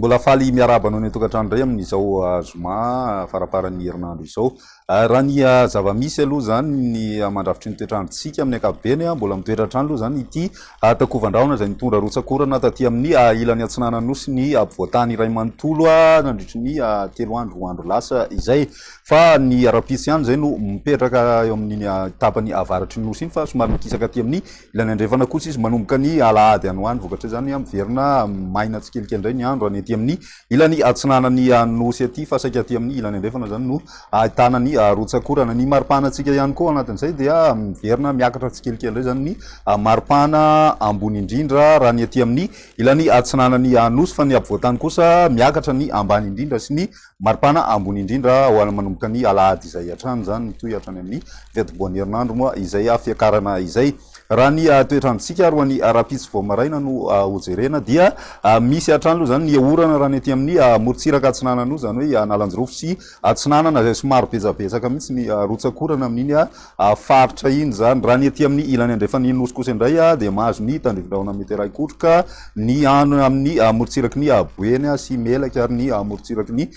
mbola faly miaraba anao ny tokantrano indray amin'izao zoma faraparan'ny herinandro izao. Raha ny zava-misy aloha zany ny mandravitry ny toetrandrontsika amin'ny ankapobeny mbola mitoetratrano aloha zany ity takovan-drahona izay mitondra rotsakorana taty amin'ny ilan'ny Antsinanana nosy ny ampovoantany iray manontolo nandritry ny 3 andro 4 andro lasa izay. Fa ny arapisy ihany zay no mipetraka eo amin'ny tapany avaratry ny nosy iny fa somary mikisaka aty amin'ny ilany andrefana kosa izy manomboka ny alahady any ho any vokatra zany miverina maina tsikelikely indray ny andro any aty amin'ny ilany Antsinanany nosy aty fa saika aty amin'ny ilany andrefana zany no ahitana ny rotsakorana. Ny maripanantsika ihany koa anatin'izay dia miverina miakatra tsikelikely indray zany ny maripana ambony indrindra raha ny aty amin'ny ilany Antsinanany nosy, fa ny ampovoantany kosa miakatra ny ambany indrindra sy ny maripana ambony indrindra ho any manomboka ny alahady izay hatrany zany mitohy hatrany amin'ny fetiboan'ny herinandro moa izay fiakarana izay. Raha ny toetrandrontsika roa ny arapisy vao maraina no hojerena dia misy hatrany aloha zany ny orana raha ny aty amin'ny morotsiraka Antsinanana io, zany hoe Analanjorofo sy Antsinanana izay somary betsabetsaka mihitsy ny rotsakorana amin'iny faritra iny zany. Raha ny aty amin'ny ilany andrefany nosy kosa indray dia mahazo ny tandrivon-drahona meteray-kotroka ny ano amin'ny morotsiraky ny boeny sy melaka ary ny morotsiraky ny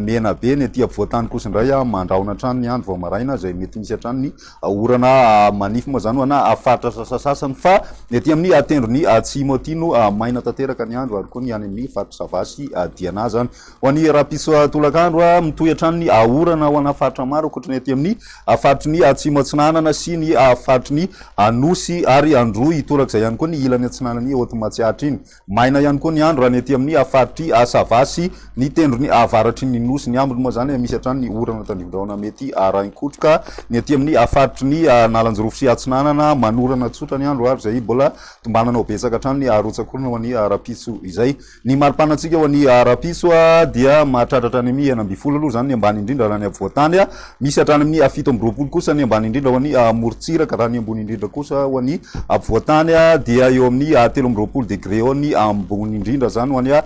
menabe. Ny aty ampovoantany kosa indray mandraona hatrany ny andro vao maraina izay mety misy hatrany ny orana manify moa zany ho ana faritra sasasany, fa ny aty amin'ny tendro ny atsimo aty no maina tanteraka ny andro ary koa ny any amin'ny faritra Savasy Diana zany. Ho an'ny rapiso tolakandro mitohy hatrany ny orana ho ana faritra maro akoatra ny aty amin'ny faritry ny atsimo Antsinanana sy ny faritry ny nosy ary androy torak'izay ihany koa ny ilany Antsinanany Otomatsiatra iny. Maina ihany koa ny andro raha ny aty amin'ny faritry Savasy ny tendro ny avaratry ny nosy ny ambony moa zany misy hatrany ny orana tandrivon-drahona mety rain-kotroka. Ny aty amin'ny faritry ny Analanjorofo sy Antsinanana manorana tsotra ny andro ary zay mbola tombananao betsaka hatrany ny rotsakorana ho an'ny rapiso izay. Ny maripanantsika ho an'ny rapiso dia mahatratratra any amin'ny 9 aloha zany ny ambany indrindra raha ny ampovoantany, misy hatrany amin'ny 7 kosa ny ambany indrindra ho an'ny morotsiraka, raha ny ambony indrindra kosa ho an'ny ampovoantany dia eo amin'ny 13 degré eo ny ambony indrindra zany ho an'ny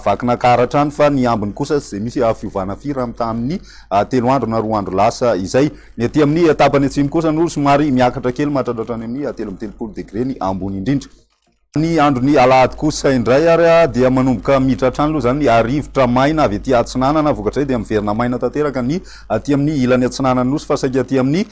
vakina karatrany, fa ny ambiny kosa zay misy fiovana firy amin'ny 3 andro na 4 andro lasa izay. Ny aty amin'ny tapany atsimo kosa no somary miakatra kely mahatratratra any amin'ny 13 degré ny ambony indrindra. Ny andro ny alahady kosa indray ary dia manomboka miditra hatrany aloha zany rivotra maina avy aty Antsinanana, vokatray dia miverina maina tanteraka ny aty amin'ny ilany Antsinanana nosy, fa saika aty amin'ny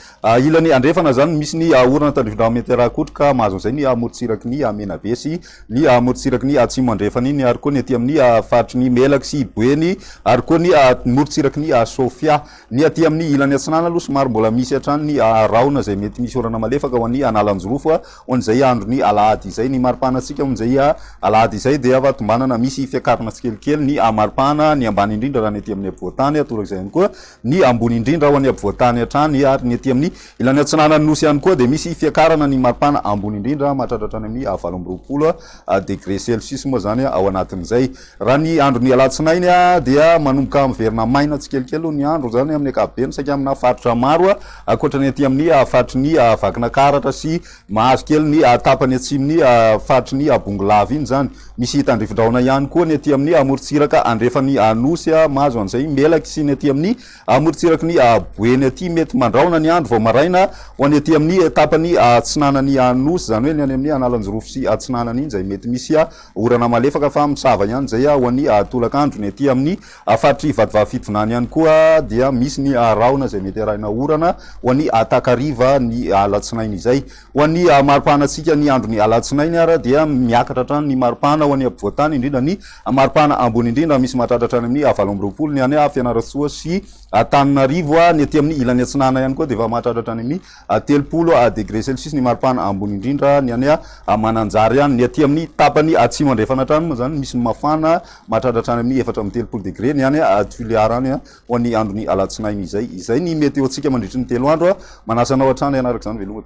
ilany andrefana zany misy ny orana tandrivon-drahona meteray-kotroka mahazo an'izay ny morotsiraky ny menabe sy ny morotsiraky ny atsimo andrefana iny ary koa ny aty amin'ny faritry ny melaky sy boeny ary koa ny morotsiraky ny Sofia. Ny aty amin'ny ilany Antsinanana aloha somary mbola misy hatrany ny rahona izay mety misy orana malefaka ho an'ny Analanjorofo ho an'izay andro ny alahady izay. Ny maripanantsika amin'izay alahady izay dia efa tombanana misy fiakarana tsikelikely ny maripana ny ambany indrindra raha ny aty amin'ny ampovoantany torak'izay ihany koa ny ambony indrindra ho an'ny ampovoantany hatrany ary ny aty amin'ny ilany Antsinanana nosy ihany koa dia misy fiakarana ny maripana ambony indrindra mahatratratra any amin'ny 20 degré celsius moa zany ao anatin'izay. Raha ny andro ny alatsinainy dia manomboka miverina maina tsikelikely ny andro zany amin'ny ankapobeny saika amina faritra maro akoatra ny aty amin'ny faritry ny vakina karatra sy mahazo kely ny tapany atsimony faritry ny Bongolava iny zany. Misy tandrivon-drahona ihany koa ny aty amin'ny morotsiraka andrefany nosy mahazo an'izay melaky sy ny aty amin'ny morotsiraky ny boeny aty mety mandraona ny andro vao maraina ho any aty amin'ny tapany Antsinanany nosy, zany hoe ny any amin'ny Analanjorofo sy Antsinanana iny zay mety misy orana malefaka fa misava ihany zay ho an'ny tolakandro. Ny aty amin'ny faritry Vadivavy-Fitonany ihany koa dia misy ny rahona zay mety arahina orana ho an'ny takariva ny alatsinainy izay. Ho an'ny maripanantsika ny andro ny alatsinainy ary dia miakatra hatrany ny maripana ho an'ny ampovoantany indrindra ny maripana ambony indrindra misy mahatratratra any amin'ny 20 ny any Fianarantsoa sy Antananarivo. Ny aty amin'ny ilany Antsinanana ihany koa dia efa mahatratratra any amin'ny 30 degré celsius ny maripana ambony indrindra ny any Mananjary any. Ny aty amin'ny tapany atsimo andrefana hatrany moa zany misy mafana mahatratratra any amin'ny 4 degré ny any Tuiliara any ho an'ny andro ny alatsinainy izay. Izay ny meteontsika mandritry ny 3 andro. Manasanao hatrany ianaraka zany veloma.